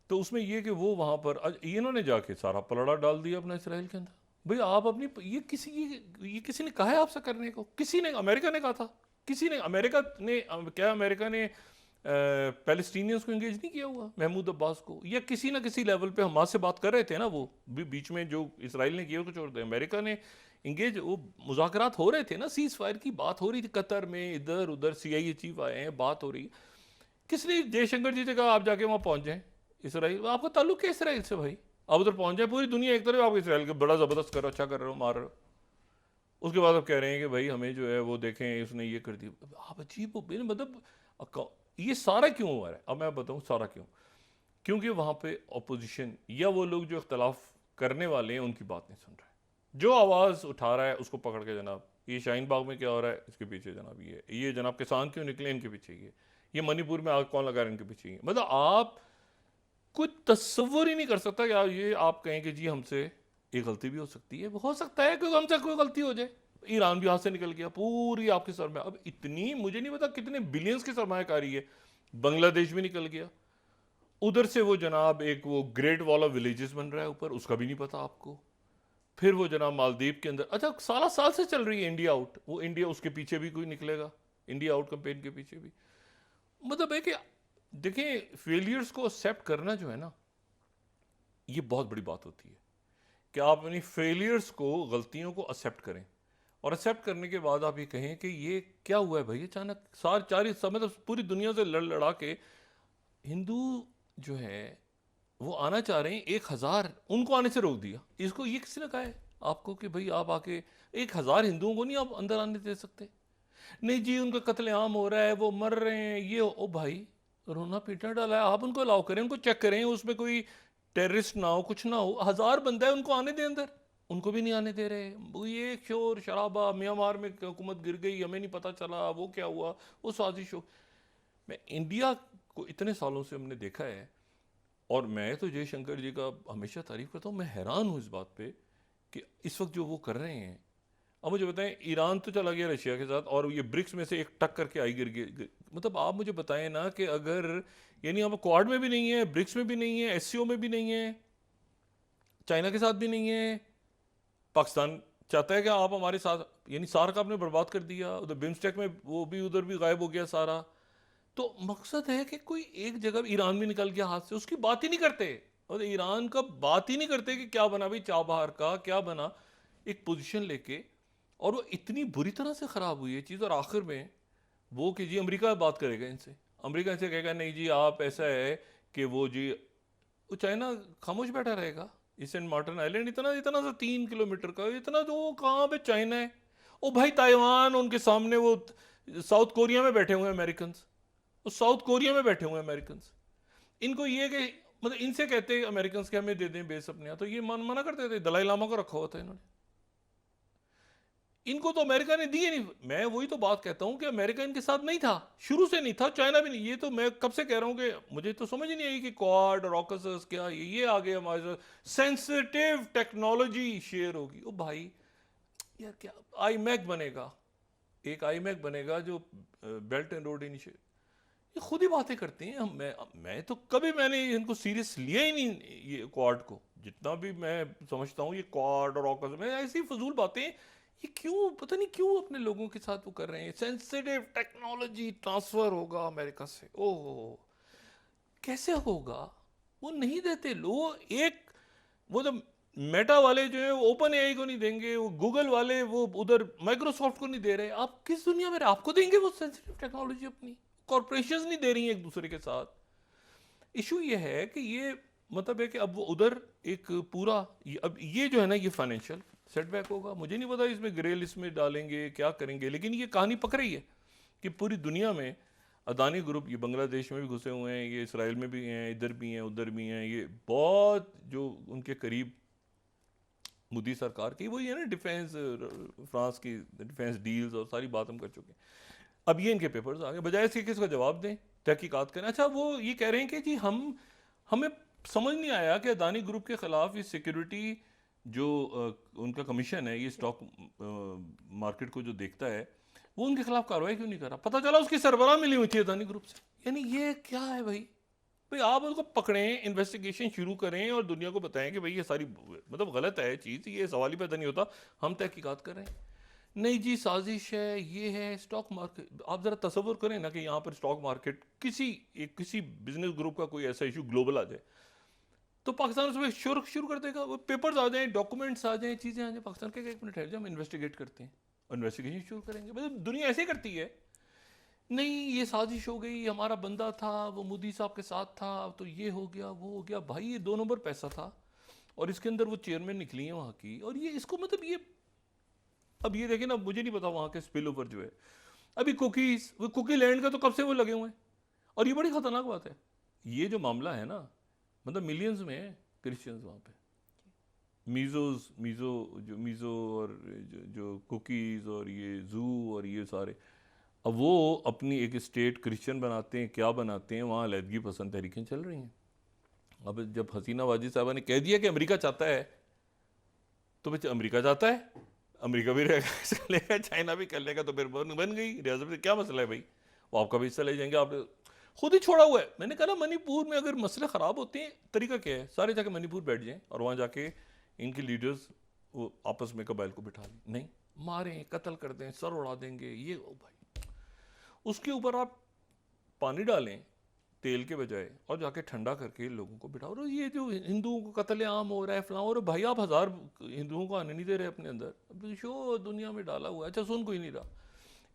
तो उसमें ये कि वो वहाँ पर इन्होंने जाके सारा पलड़ा डाल दिया अपना इसराइल के अंदर। भाई आप अपनी ये किसी ने कहा है आपसे करने को? किसी ने? अमेरिका ने कहा था? किसी ने? अमेरिका ने क्या अमेरिका ने पैलेस्टीनियंस को एंगेज नहीं किया हुआ, महमूद अब्बास को? या किसी ना किसी लेवल पे हमारे से बात कर रहे थे ना, वो बीच में जो इसराइल ने किया उसको छोड़ दे, अमेरिका ने इंगेज, वो मुज़ाकरात हो रहे थे ना, सीज़ फायर की बात हो रही थी कतर में, इधर उधर CIA चीफ आए हैं, बात हो रही है। किसने? जयशंकर जी से कहा आप जाके वहाँ पहुँच जाएँ इसराइल, आपका ताल्लुक है इसराइल से भाई, आप उधर पहुँच जाए। पूरी दुनिया एक तरफ आप इसराइल का बड़ा ज़बरदस्त कर रहे हो, अच्छा कर रहे हो, मार रहे हो, उसके बाद आप कह रहे हैं कि भाई हमें जो है वो देखें उसने ये कर दिया। आप अजीब हो, मतलब ये सारा क्यों हुआ है? अब मैं बताऊँ सारा क्यों। क्योंकि वहाँ पे अपोजिशन या वो लोग जो इख्तलाफ करने वाले हैं उनकी बात नहीं सुन रहे। जो आवाज़ उठा रहा है उसको पकड़ के, जनाब ये शाहीन बाग में क्या हो रहा है इसके पीछे, जनाब ये जनाब किसान क्यों निकले इनके पीछे, ये मणिपुर में आग कौन लगा रहा है इनके पीछे। मतलब आप कुछ तस्वुर ही नहीं कर सकता कि आप कहें कि जी हमसे ये गलती भी हो सकती है। हो सकता है कि हमसे कोई गलती हो जाए। ईरान भी हाथ से निकल गया, पूरी आपके सर में। अब इतनी मुझे नहीं पता कितने बिलियंस की सरमायाकारी है। बांग्लादेश भी निकल गया, उधर से वो जनाब एक वो ग्रेट वॉल ऑफ विलेजेस बन रहा है ऊपर, उसका भी नहीं पता आपको। फिर वो जनाब मालदीव के अंदर, अच्छा साल से चल रही है इंडिया आउट, वो इंडिया उसके पीछे भी कोई निकलेगा, इंडिया आउट कैंपेन के पीछे भी। मतलब है कि देखें, फेलियर्स को एक्सेप्ट करना जो है ना, ये बहुत बड़ी बात होती है कि आप अपनी फेलियर्स को, गलतियों को एक्सेप्ट करें, और एक्सेप्ट करने के बाद आप ये कहें कि ये क्या हुआ है भाई अचानक, चार मतलब पूरी दुनिया से लड़ा के हिंदू जो है वो आना चाह रहे हैं 1000, उनको आने से रोक दिया। इसको ये किसने कहा है आपको कि भाई आप आके 1000 हिंदुओं को नहीं आप अंदर आने दे सकते? नहीं जी उनका कत्लेआम हो रहा है, वो मर रहे हैं, ये ओ भाई रोना पीटना डाला है, आप उनको अलाउ करें, उनको चेक करें, उसमें कोई टेररिस्ट ना हो, कुछ ना हो। 1000 बंदा है, उनको आने दें अंदर, उनको भी नहीं आने दे रहे। वो ये शोर शराबा, म्यांमार में हुकूमत गिर गई, हमें नहीं पता चला, वो क्या हुआ, वो साजिश हो। मैं इंडिया को इतने सालों से हमने देखा है, और मैं तो जयशंकर जी का हमेशा तारीफ करता हूँ। मैं हैरान हूँ इस बात पे कि इस वक्त जो वो कर रहे हैं। अब मुझे बताएं, ईरान तो चला गया रशिया के साथ, और ये ब्रिक्स में से एक टक करके आई गिर। मतलब आप मुझे बताएं ना कि अगर यानी आप क्वाड में भी नहीं है, ब्रिक्स में भी नहीं है, SCO में भी नहीं है, चाइना के साथ भी नहीं है, पाकिस्तान चाहता है कि आप हमारे साथ, यानी सार्क आपने बर्बाद कर दिया, उधर बिम्स्टेक में वो भी उधर भी गायब हो गया सारा। तो मकसद है कि कोई एक जगह, ईरान भी निकल गया हाथ से, उसकी बात ही नहीं करते, और ईरान का बात ही नहीं करते कि क्या बना भाई चाबहार का, क्या बना, एक पोजीशन लेके। और वो इतनी बुरी तरह से ख़राब हुई है चीज़। और आखिर में वो कि जी अमेरिका बात करेगा इनसे, अमेरिका इनसे कहेगा नहीं जी आप, ऐसा है कि वो जी, वो चाइना खामोश बैठा रहेगा। ये सेंट मार्टिन आइलैंड इतना सा 3 किलोमीटर का, इतना तो कहाँ पे चाइना है। ओ भाई ताइवान उनके सामने, वो साउथ कोरिया में बैठे हुए अमेरिकन, वो साउथ कोरिया में बैठे हुए अमेरिकन। इनको ये कि मतलब इनसे कहते अमेरिकन के हमें दे दें बेस अपने यहाँ, तो ये मना करते थे। दलाई लामा को रखा हुआ था इन्होंने, इनको तो अमेरिका ने दिए नहीं। मैं वही तो बात कहता हूं कि अमेरिका इनके साथ नहीं था, शुरू से नहीं था, चाइना भी नहीं। ये तो मैं कब से कह रहा हूं कि मुझे तो समझ नहीं आई कि क्वाड और ऑकसस क्या ये आ गए हमारे साथ, सेंसिटिव टेक्नोलॉजी शेयर होगी। ओ भाई यार, क्या आईमैक बनेगा, एक आईमैक बनेगा जो बेल्ट एंड रोड इनिशिएटिव, ये खुद ही बातें करते हैं। मैं तो कभी मैंने इनको सीरियस लिया ही नहीं, ये क्वाड को, जितना भी मैं समझता हूँ ये क्वाड और ऑकस में ऐसी फजूल बातें, ये क्यों, पता नहीं क्यों अपने लोगों के साथ वो कर रहे हैं। सेंसिटिव टेक्नोलॉजी ट्रांसफर होगा अमेरिका से, ओह कैसे होगा, वो नहीं देते लोग। एक वो तो मेटा वाले जो है वो ओपन एआई को नहीं देंगे, वो गूगल वाले वो उधर माइक्रोसॉफ्ट को नहीं दे रहे, आप किस दुनिया में आपको देंगे वो सेंसिटिव टेक्नोलॉजी? अपनी कॉरपोरेशंस नहीं दे रही हैं एक दूसरे के साथ। इशू ये है कि ये मतलब है कि अब वो उधर एक पूरा अब ये जो है ना ये फाइनेंशियल सेटबैक होगा। मुझे नहीं पता इसमें ग्रे लिस्ट में डालेंगे क्या करेंगे, लेकिन ये कहानी पक रही है कि पूरी दुनिया में अदानी ग्रुप, ये बांग्लादेश में भी घुसे हुए हैं, ये इसराइल में भी हैं, इधर भी हैं, उधर भी हैं, ये बहुत जो उनके करीब मोदी सरकार की वही है ना, डिफेंस फ्रांस की डिफेंस डील्स और सारी बात हम कर चुके हैं। अब ये इनके पेपर्स आ गए, बजाय इसके कि इसका जवाब दें, तहकीकात करें। अच्छा वो ये कह रहे हैं कि जी हमें समझ नहीं आया कि अदानी ग्रुप के खिलाफ ये सिक्योरिटी जो उनका कमीशन है, ये स्टॉक मार्केट को जो देखता है, वो उनके खिलाफ कार्रवाई क्यों नहीं कर रहा? पता चला उसकी सरबराह मिली हुई थी अदानी ग्रुप से। यानी ये क्या है भाई? भाई आप उसको पकड़ें, इन्वेस्टिगेशन शुरू करें और दुनिया को बताएं कि भाई ये सारी मतलब गलत है चीज़, ये सवाल ही पैदा नहीं होता, हम तहकीकात कर रहे हैं। नहीं जी साजिश है, ये है स्टॉक मार्केट। आप ज़रा तसव्वुर करें ना कि यहाँ पर स्टॉक मार्केट किसी बिजनेस ग्रुप का कोई ऐसा इशू ग्लोबल आ जाए तो पाकिस्तान उसमें शुरू कर देगा, वो पेपर्स आ जाएं, डॉक्यूमेंट्स आ जाएं, चीज़ें आ जाएं, पाकिस्तान के एक मिनट ठहर जाए, हम इन्वेस्टिगेट करते हैं और इन्वेस्टिगेशन शुरू करेंगे। मतलब दुनिया ऐसे करती है। नहीं ये साजिश हो गई, हमारा बंदा था वो मोदी साहब के साथ था, तो ये हो गया वो हो गया। भाई ये 2 नंबर पैसा था और इसके अंदर वो चेयरमैन निकली है वहाँ की, और ये इसको मतलब ये अब ये देखें ना, मुझे नहीं पता वहाँ के स्पिल ओवर जो है अभी कुकीज, वो कुकी लैंड का तो कब से वो लगे हुए हैं। और ये बड़ी खतरनाक बात है, ये जो मामला है ना, मतलब मिलियंस में है क्रिश्चियंस वहाँ पे, मीज़ो और जो कुकीज़ और ये जू और ये सारे, अब वो अपनी एक स्टेट क्रिश्चियन बनाते हैं, क्या बनाते हैं, वहाँ अलहदगी पसंद तहरीकें चल रही हैं। अब जब हसीना वाजिद साहबा ने कह दिया कि अमेरिका चाहता है, तो बच्चे अमेरिका चाहता है, अमेरिका भी कर लेगा, चाइना भी कर लेगा, तो फिर बन गई रियासत में। क्या मसला है भाई, वो आपका भी हिस्सा ले जाएंगे, आप खुद ही छोड़ा हुआ है। मैंने कहा ना मणिपुर में अगर मसले ख़राब होते हैं, तरीका क्या है, सारे जाके मणिपुर बैठ जाएं और वहाँ जाके इनके लीडर्स वो आपस में कबाइल को बिठा लें। नहीं, मारें, कत्ल कर दें, सर उड़ा देंगे, ये ओ भाई, उसके ऊपर आप पानी डालें तेल के बजाय और जाके ठंडा करके लोगों को बिठाओ। और ये जो हिंदुओं को कत्लेआम हो रहा है फलां, और भाई आप 1000 हिंदुओं को आने नहीं दे रहे अपने अंदर, शो दुनिया में डाला हुआ है। अच्छा सुन कोई नहीं रहा।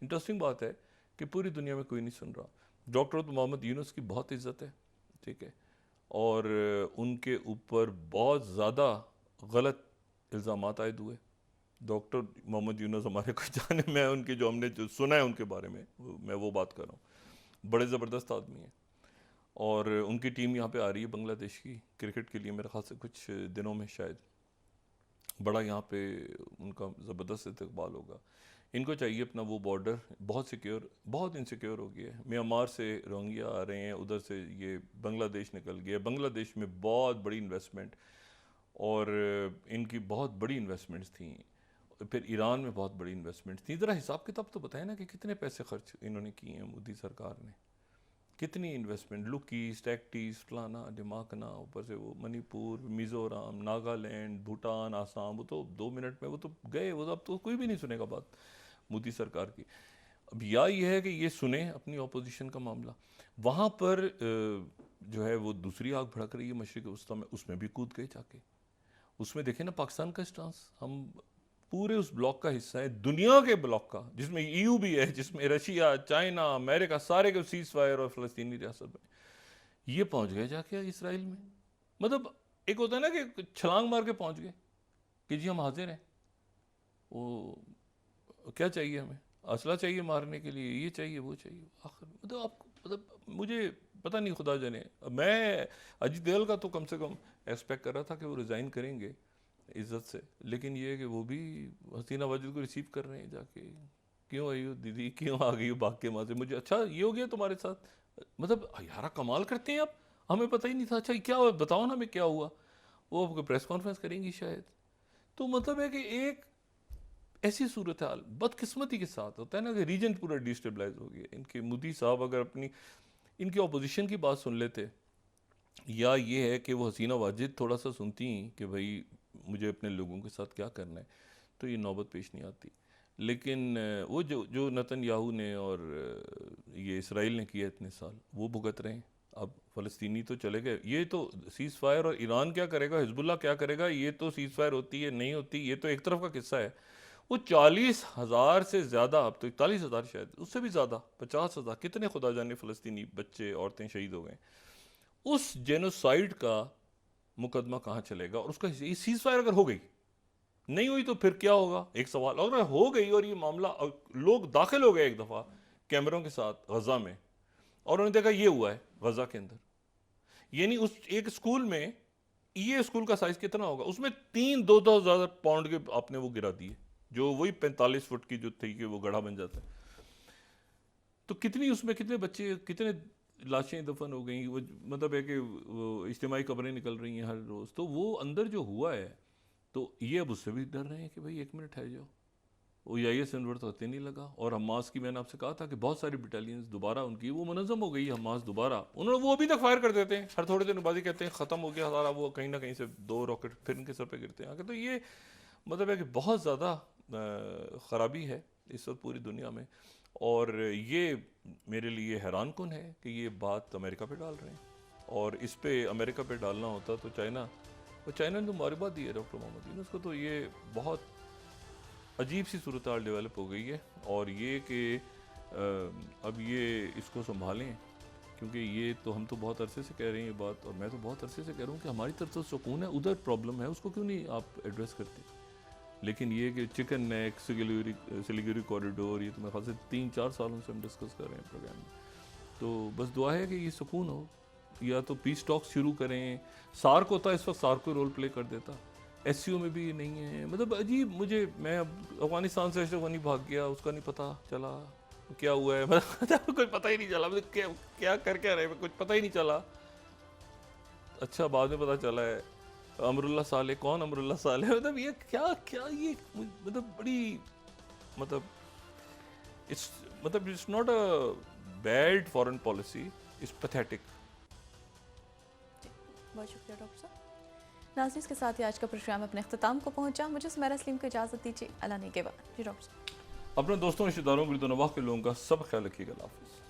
इंटरेस्टिंग बात है कि पूरी दुनिया में कोई नहीं सुन रहा। डॉक्टर मोहम्मद यूनुस की बहुत इज्जत है, ठीक है, और उनके ऊपर बहुत ज़्यादा गलत इल्ज़ामात आयद हुए। डॉक्टर मोहम्मद यूनुस हमारे को जाने में, उनके जो हमने जो सुना है उनके बारे में, मैं वो बात कर रहा हूँ। बड़े ज़बरदस्त आदमी हैं और उनकी टीम यहाँ पे आ रही है बांग्लादेश की क्रिकेट के लिए, मेरे ख्याल से कुछ दिनों में शायद। बड़ा यहाँ पे उनका ज़बरदस्त इस्तकबाल होगा। इनको चाहिए अपना वो बॉर्डर बहुत सिक्योर, बहुत इनसिक्योर हो गया है। म्यांमार से रोहिंग्या आ रहे हैं, उधर से ये बांग्लादेश निकल गया। बांग्लादेश में बहुत बड़ी इन्वेस्टमेंट और इनकी बहुत बड़ी इन्वेस्टमेंट्स थी, फिर ईरान में बहुत बड़ी इन्वेस्टमेंट थी। ज़रा हिसाब किताब तो बताएं ना कि कितने पैसे खर्च इन्होंने किए हैं, मोदी सरकार ने कितनी इन्वेस्टमेंट, लुकीज, टैक्टीज, फलाना ढिमाकना, ऊपर से वो मणिपुर, मिज़ोरम, नागालैंड, भूटान, आसाम, वो तो 2 मिनट में वो तो गए, वो तो अब तो कोई भी नहीं सुनेगा बात मोदी सरकार की। अब या ये है कि ये सुने अपनी ऑपोजिशन का मामला, वहाँ पर जो है वो दूसरी आग भड़क रही है मशरिक़ वस्ता में, उसमें भी कूद गए जाके। उसमें देखें ना पाकिस्तान का स्टांस, हम पूरे उस ब्लॉक का हिस्सा है, दुनिया के ब्लॉक का, जिसमें EU भी है, जिसमें रशिया, चाइना, अमेरिका, सारे के सीज फायर और फ़लस्तीनी रियासत में। ये पहुंच गए जाके इसराइल में। मतलब एक होता है ना कि छलांग मार के पहुंच गए कि जी हम हाजिर हैं। वो क्या चाहिए हमें, असला चाहिए मारने के लिए, ये चाहिए वो चाहिए। आखिर मतलब आपको मतलब मुझे पता नहीं, खुदा जाने। मैं अजीत देवल का तो कम से कम एक्सपेक्ट कर रहा था कि वो रिज़ाइन करेंगे इज़्ज़त से, लेकिन ये है कि वो भी हसीना वाजिद को रिसीव कर रहे हैं जाके। क्यों आई हो दीदी, क्यों आ गई हो भाग के वहाँ से? मुझे अच्छा ये हो गया तुम्हारे साथ, मतलब यार कमाल करते हैं आप, हमें पता ही नहीं था। अच्छा क्या हुआ बताओ ना, हमें क्या हुआ? वो आपको प्रेस कॉन्फ्रेंस करेंगी शायद। तो मतलब है कि एक ऐसी सूरत हाल बदकिस्मती के साथ होता है ना कि रीजन पूरा डिस्टेबलाइज हो गया। इनके मोदी साहब अगर अपनी इनकी अपोजिशन की बात सुन लेते या ये है कि वो हसीना वाजिद थोड़ा सा सुनती कि भाई मुझे अपने लोगों के साथ क्या करना है, तो ये नौबत पेश नहीं आती। लेकिन वो जो नेतन्याहू ने और ये इसराइल ने किया इतने साल, वो भुगत रहे हैं। अब फ़लस्तीनी तो चले गए, ये तो सीज़ फायर, और ईरान क्या करेगा, हिजबुल्लाह क्या करेगा, ये तो सीज़ फायर होती है नहीं होती, ये तो एक तरफ का किस्सा है। वो 40,000 से ज़्यादा, अब तो 41,000 शायद, उससे भी ज़्यादा, 50,000, कितने खुदा जाने फ़लस्तीनी बच्चे औरतें शहीद हो गए। उस जेनोसाइड का मुकदमा कहाँ चलेगा? और उसका सीज़ फायर अगर हो गई, नहीं हुई तो फिर क्या होगा? एक सवाल। और अगर हो गई और ये मामला, लोग दाखिल हो गए एक दफ़ा कैमरों के साथ गज़ा में, और उन्होंने देखा ये हुआ है गज़ा के अंदर, यानी उस एक स्कूल में, ये स्कूल का साइज कितना होगा, उसमें 2,000 पाउंड के आपने वो गिरा दिए, जो वही 45 फुट की जो थी कि वो गड्ढा बन जाता है। तो कितनी उसमें कितने बच्चे, कितने लाशें दफन हो गई, वो मतलब है कि वो इज्तिमाई कब्रें निकल रही हैं हर रोज़। तो वो अंदर जो हुआ है, तो ये अब उससे भी डर रहे हैं कि भाई एक मिनट ठहर जाओ, वो IS अनवर तो हत्या नहीं लगा। और हमास की, मैंने आपसे कहा था कि बहुत सारी बटालियंस दोबारा उनकी वो मुनज़्ज़म हो गई, हमास दोबारा, उन्होंने वो अभी तक फायर कर देते हैं हर थोड़े दिन बाद ही, कहते हैं ख़त्म हो गया सारा, वो कहीं ना कहीं से 2 रॉकेट फिर इनके सर पे गिरते हैं आके। तो ये मतलब है कि बहुत ज़्यादा ख़राबी है इस वक्त पूरी दुनिया में। और ये मेरे लिए हैरान कुन है कि ये बात अमेरिका पे डाल रहे हैं, और इस पे अमेरिका पे डालना होता तो चाइना, वो चाइना ने तो मुबारकबाद दी है डॉक्टर मोहम्मद यूनुस को। तो ये बहुत अजीब सी सूरत हाल डेवलप हो गई है, और ये कि अब ये इसको संभालें, क्योंकि ये तो हम तो बहुत अरसे से कह रहे हैं ये बात, और मैं तो बहुत अरसे से कह रहा हूँ कि हमारी तरफ तो सुकून है, उधर प्रॉब्लम है, उसको क्यों नहीं आप एड्रेस करते। लेकिन ये कि चिकन नेक, सिलीगुड़ी कॉरिडोर, ये तो मेरे ख्याल से 3-4 सालों से हम डिस्कस कर रहे हैं प्रोग्राम में। तो बस दुआ है कि ये सुकून हो, या तो पीस टॉक शुरू करें। सार्क होता इस वक्त सार्क को रोल प्ले कर देता, SCO में भी ये नहीं है। मतलब अजीब, मैं अब अफगानिस्तान से अशरफ गनी भाग गया, उसका नहीं पता चला क्या हुआ है, मतलब कुछ पता ही नहीं चला, मतलब क्या कर क्या रहे, कुछ पता ही नहीं चला। अच्छा बाद में पता चला है अमरुल्लाह साले, कौन अमरुल्लाह साले, मतलब ये क्या क्या ये, मतलब बड़ी, मतलब it's not a bad foreign policy, it's pathetic. बहुत शुक्रिया डॉक्टर साहब। नाज़रीन, के साथ ही आज का प्रोग्राम अपने अख्ताम को पहुंचा। मुझे सुमेरा सलीम को इजाज़त दीजिए। अल्लाह ने के बाद जी डॉक्टर साहब। अपने दोस्तों, रिश्तेदारों, गिरदोनवाह के लोगों का सब ख्याल रखिएगा। अल्लाह हाफ़िज़।